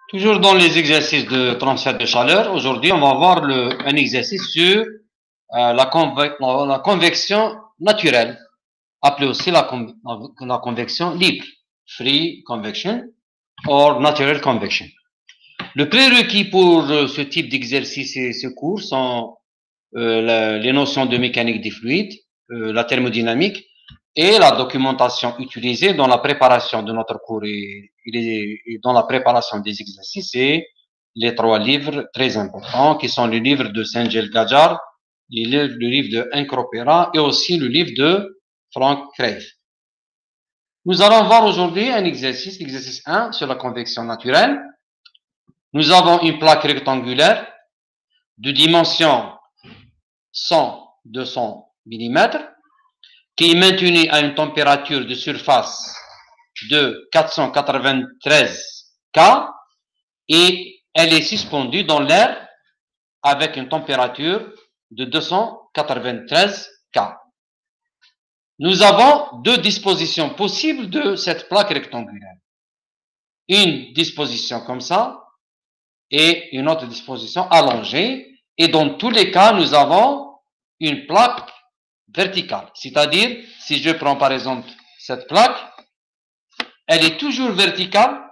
Toujours dans les exercices de transfert de chaleur, aujourd'hui, on va voir un exercice sur la convection naturelle, appelée aussi la convection libre, free convection or natural convection. Le prérequis pour ce type d'exercice et ce cours sont les notions de mécanique des fluides, la thermodynamique et la documentation utilisée dans la préparation de notre cours et dans la préparation des exercices et les trois livres très importants qui sont le livre de Saint-Gel Gadjar, le livre de Encropera et aussi le livre de Frank Crave. Nous allons voir aujourd'hui un exercice, l'exercice 1 sur la convection naturelle. Nous avons une plaque rectangulaire de dimension 100-200 mm qui est maintenue à une température de surface de 493 K et elle est suspendue dans l'air avec une température de 293 K. Nous avons deux dispositions possibles de cette plaque rectangulaire. Une disposition comme ça et une autre disposition allongée. Et dans tous les cas, nous avons une plaque verticale. C'est-à-dire, si je prends par exemple cette plaque, elle est toujours verticale.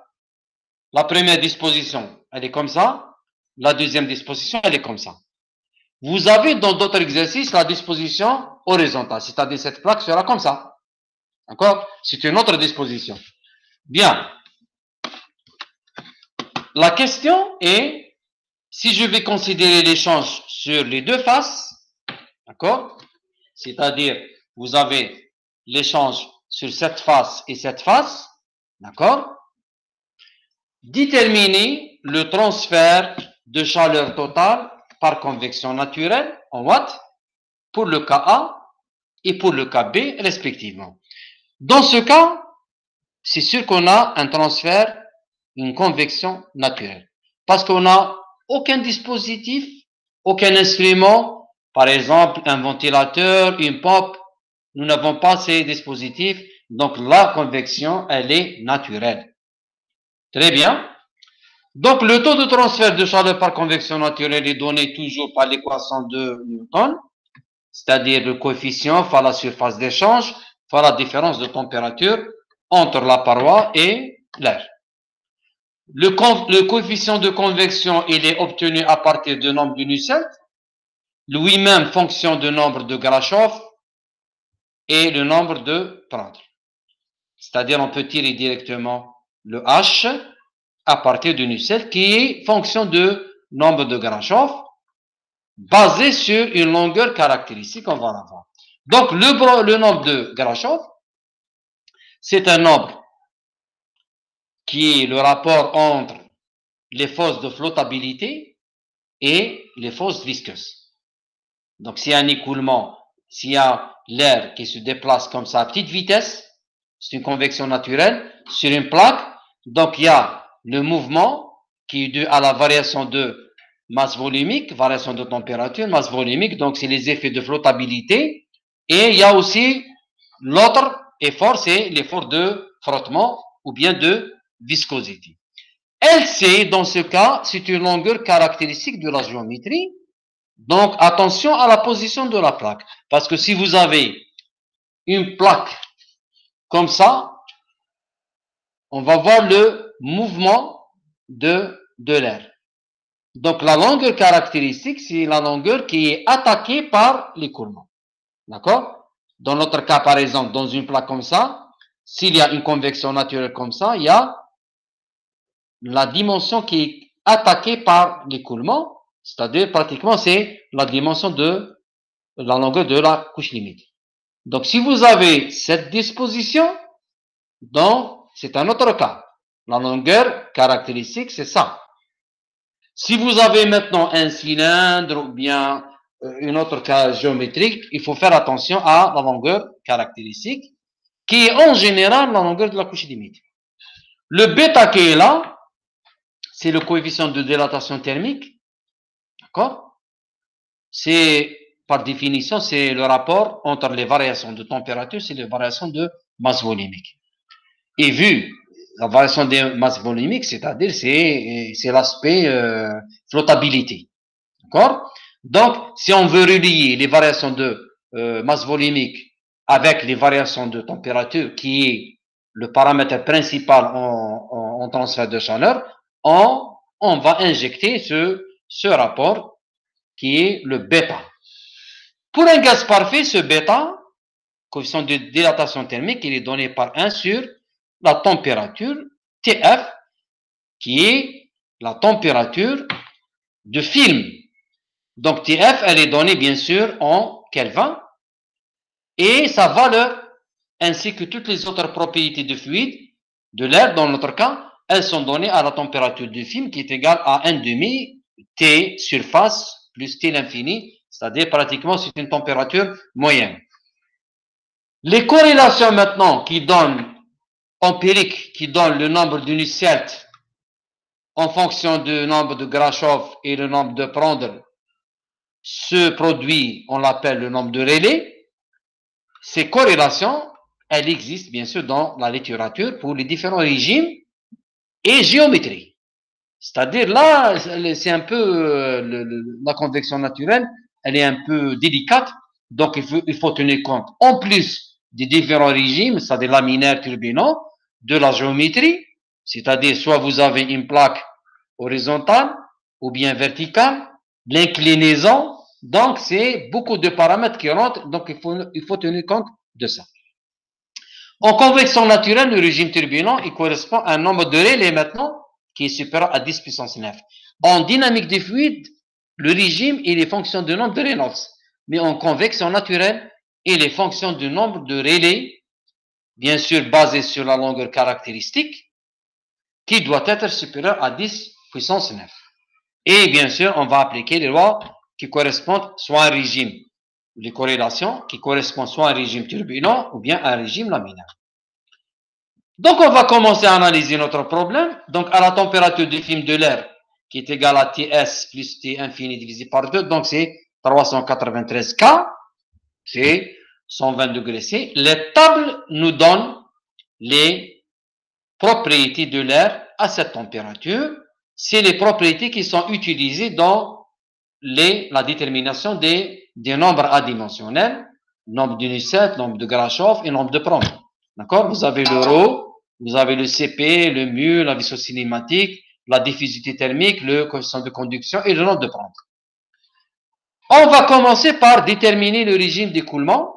La première disposition, elle est comme ça. La deuxième disposition, elle est comme ça. Vous avez dans d'autres exercices la disposition horizontale, c'est-à-dire cette plaque sera comme ça. D'accord? C'est une autre disposition. Bien. La question est, si je vais considérer l'échange sur les deux faces, d'accord? C'est-à-dire, vous avez l'échange sur cette face et cette face, d'accord? Déterminer le transfert de chaleur totale par convection naturelle en watts pour le cas A et pour le cas B respectivement. Dans ce cas, c'est sûr qu'on a un transfert, une convection naturelle. Parce qu'on n'a aucun dispositif, aucun instrument, par exemple un ventilateur, une pompe, nous n'avons pas ces dispositifs, donc la convection, elle est naturelle. Très bien. Donc le taux de transfert de chaleur par convection naturelle est donné toujours par l'équation de Newton, c'est-à-dire le coefficient fois la surface d'échange fois la différence de température entre la paroi et l'air. Le coefficient de convection, il est obtenu à partir du nombre de Nusselt, lui-même fonction du nombre de Grashof et le nombre de Prandtl. C'est-à-dire, on peut tirer directement le H à partir de Nusselt qui est fonction de nombre de Grashof basé sur une longueur caractéristique, on va la voir. Donc, le nombre de Grashof, c'est un nombre qui est le rapport entre les forces de flottabilité et les forces visqueuses. Donc, s'il y a un écoulement, s'il y a l'air qui se déplace comme ça à petite vitesse, c'est une convection naturelle sur une plaque. Donc, il y a le mouvement qui est dû à la variation de masse volumique, variation de température, masse volumique. Donc, c'est les effets de flottabilité. Et il y a aussi l'autre effort, c'est l'effort de frottement ou bien de viscosité. LC, dans ce cas, c'est une longueur caractéristique de la géométrie. Donc, attention à la position de la plaque. Parce que si vous avez une plaque comme ça, on va voir le mouvement de l'air. Donc, la longueur caractéristique, c'est la longueur qui est attaquée par l'écoulement. D'accord? Dans notre cas, par exemple, dans une plaque comme ça, s'il y a une convection naturelle comme ça, il y a la dimension qui est attaquée par l'écoulement, c'est-à-dire pratiquement c'est la dimension de la longueur de la couche limite. Donc si vous avez cette disposition, donc c'est un autre cas. La longueur caractéristique, c'est ça. Si vous avez maintenant un cylindre ou bien une autre cas géométrique, il faut faire attention à la longueur caractéristique, qui est en général la longueur de la couche limite. Le bêta qui est là, c'est le coefficient de dilatation thermique. D'accord? C'est, par définition, c'est le rapport entre les variations de température et les variations de masse volumique. Et vu la variation des masses volumiques, c'est-à-dire c'est l'aspect flottabilité. D'accord? Donc, si on veut relier les variations de masse volumique avec les variations de température, qui est le paramètre principal en transfert de chaleur, on va injecter ce rapport qui est le bêta. Pour un gaz parfait, ce bêta, coefficient de dilatation thermique, il est donné par 1 sur la température TF, qui est la température de film. Donc TF, elle est donnée bien sûr en Kelvin, et sa valeur, ainsi que toutes les autres propriétés de fluide, de l'air dans notre cas, elles sont données à la température du film qui est égale à 1,5 T surface plus T l'infini, c'est-à-dire pratiquement c'est une température moyenne. Les corrélations maintenant qui donnent, empiriques, qui donnent le nombre de Nusselt en fonction du nombre de Grashof et le nombre de Prandtl, ce produit, on l'appelle le nombre de Rayleigh. Ces corrélations, elles existent bien sûr dans la littérature pour les différents régimes et géométrie. C'est-à-dire là, c'est un peu la convection naturelle, elle est un peu délicate, donc il faut tenir compte en plus des différents régimes, c'est-à-dire laminaire, turbulent, de la géométrie, c'est-à-dire soit vous avez une plaque horizontale ou bien verticale, l'inclinaison, donc c'est beaucoup de paramètres qui rentrent, donc il faut tenir compte de ça. En convection naturelle, le régime turbulent, il correspond à un nombre de Rayleigh maintenant qui est supérieur à 10 puissance 9. En dynamique des fluides, le régime, il est fonction du nombre de Reynolds. Mais en convection naturelle, il est fonction du nombre de Rayleigh, bien sûr basé sur la longueur caractéristique, qui doit être supérieur à 10 puissance 9. Et bien sûr, on va appliquer les lois qui correspondent soit à un régime, les corrélations qui correspondent soit à un régime turbulent ou bien à un régime laminaire. Donc, on va commencer à analyser notre problème. Donc, à la température du film de l'air, qui est égale à Ts plus T infini divisé par 2, donc c'est 393 K, c'est 120 degrés C. Les tables nous donnent les propriétés de l'air à cette température. C'est les propriétés qui sont utilisées dans la détermination des nombres adimensionnels, nombre de Nusselt, nombre de Grashof et nombre de Prandtl. D'accord? Vous avez le ρ, vous avez le Cp, le mu, la vitesse cinématique, la diffusivité thermique, le coefficient de conduction et le nombre de Prandtl. On va commencer par déterminer le régime d'écoulement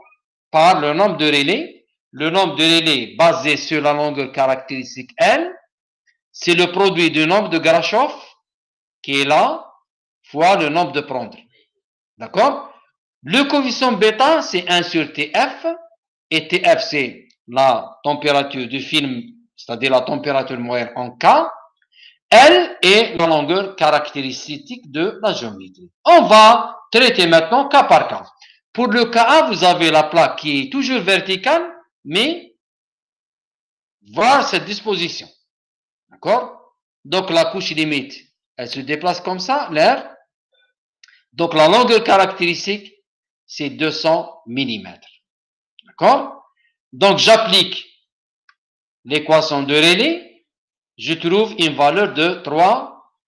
par le nombre de Rayleigh. Le nombre de Rayleigh basé sur la longueur caractéristique L, c'est le produit du nombre de Grashof qui est là, fois le nombre de Prandtl. D'accord? Le coefficient bêta, c'est 1 sur TF, et TF, c'est la température du film, c'est-à-dire la température moyenne en K. L est la longueur caractéristique de la géométrie. On va traiter maintenant cas par cas. Pour le cas A, vous avez la plaque qui est toujours verticale, mais voir cette disposition. D'accord? Donc la couche limite, elle se déplace comme ça, l'air. Donc la longueur caractéristique, c'est 200 mm. D'accord? Donc j'applique l'équation de Rayleigh, je trouve une valeur de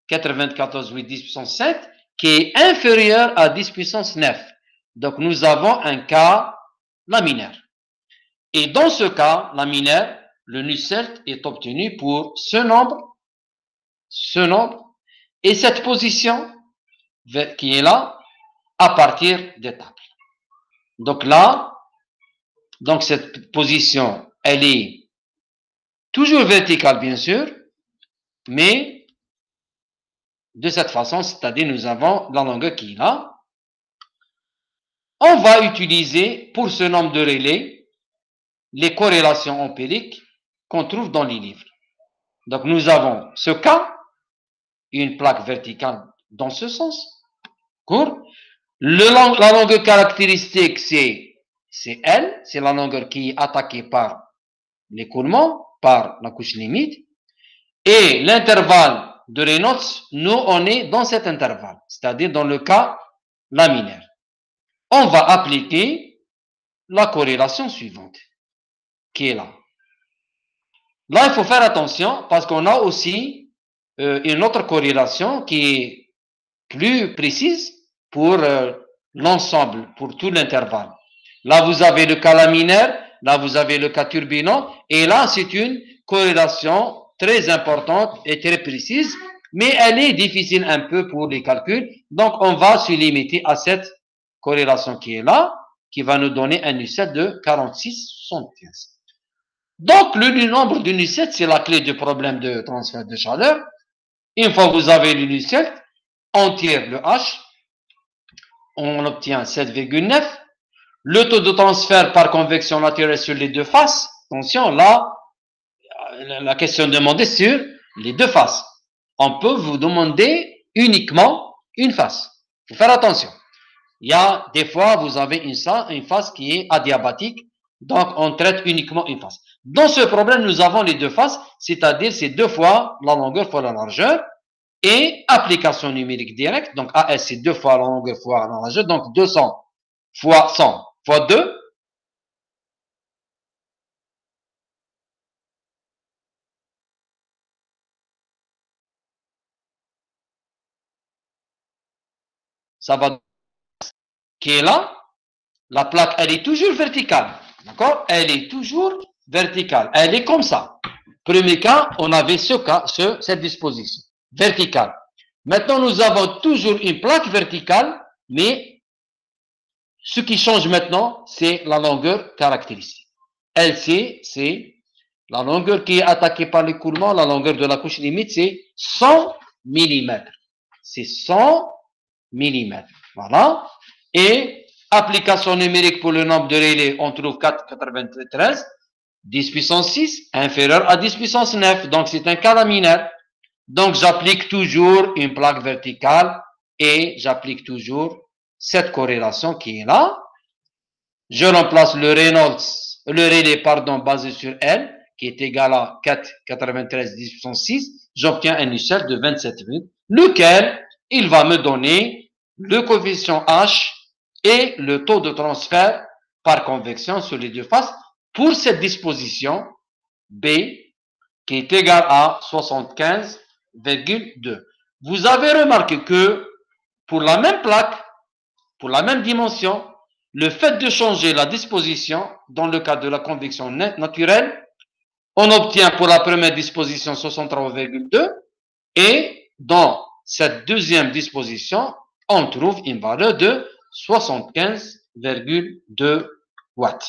3,94,8 puissance 7 qui est inférieure à 10 puissance 9. Donc nous avons un cas laminaire. Et dans ce cas laminaire, le Nusselt est obtenu pour ce nombre, et cette position qui est là à partir des tables. Donc là, donc cette position, elle est toujours verticale bien sûr, mais de cette façon, c'est-à-dire nous avons la longueur qui est là. On va utiliser pour ce nombre de Rayleigh les corrélations empiriques qu'on trouve dans les livres. Donc nous avons ce cas, une plaque verticale dans ce sens. Court. La longueur caractéristique, c'est L, c'est la longueur qui est attaquée par l'écoulement, par la couche limite. Et l'intervalle de Reynolds, nous, on est dans cet intervalle, c'est-à-dire dans le cas laminaire. On va appliquer la corrélation suivante, qui est là. Là, il faut faire attention parce qu'on a aussi une autre corrélation qui est plus précise pour l'ensemble, pour tout l'intervalle. Là, vous avez le cas laminaire, là, vous avez le cas turbulent, et là, c'est une corrélation très importante et très précise, mais elle est difficile un peu pour les calculs, donc on va se limiter à cette corrélation qui est là, qui va nous donner un U7 de 46,75. Donc, le nombre de U7, c'est la clé du problème de transfert de chaleur. Une fois que vous avez le U7, on tire le H, on obtient 7,9. Le taux de transfert par convection naturelle sur les deux faces, attention, là, la question demandée sur les deux faces. On peut vous demander uniquement une face. Il faut faire attention. Il y a des fois, vous avez une face qui est adiabatique, donc on traite uniquement une face. Dans ce problème, nous avons les deux faces, c'est-à-dire c'est 2 fois la longueur fois la largeur, et application numérique directe, donc AS c'est 2 fois la longueur fois la largeur, donc 200 fois 100 fois 2, ça va, qui est là, la plaque, elle est toujours verticale, d'accord? Elle est toujours verticale, elle est comme ça. Premier cas, on avait cette disposition, verticale. Maintenant, nous avons toujours une plaque verticale, mais ce qui change maintenant, c'est la longueur caractéristique. LC, c'est la longueur qui est attaquée par l'écoulement, la longueur de la couche limite, c'est 100 mm. C'est 100 mm. Voilà. Et application numérique pour le nombre de relais, on trouve 4,93, 10 puissance 6, inférieur à 10 puissance 9. Donc, c'est un cas laminaire. Donc, j'applique toujours une plaque verticale et j'applique toujours cette corrélation qui est là. Je remplace le relais, basé sur L, qui est égal à 4,93 10 puissance 6. J'obtiens un échelle de 27 minutes, lequel il va me donner le coefficient H et le taux de transfert par convection sur les deux faces pour cette disposition B qui est égale à 75,2. Vous avez remarqué que pour la même plaque, pour la même dimension, le fait de changer la disposition dans le cas de la convection naturelle, on obtient pour la première disposition 63,2 et dans cette deuxième disposition, on trouve une valeur de 75,2 watts.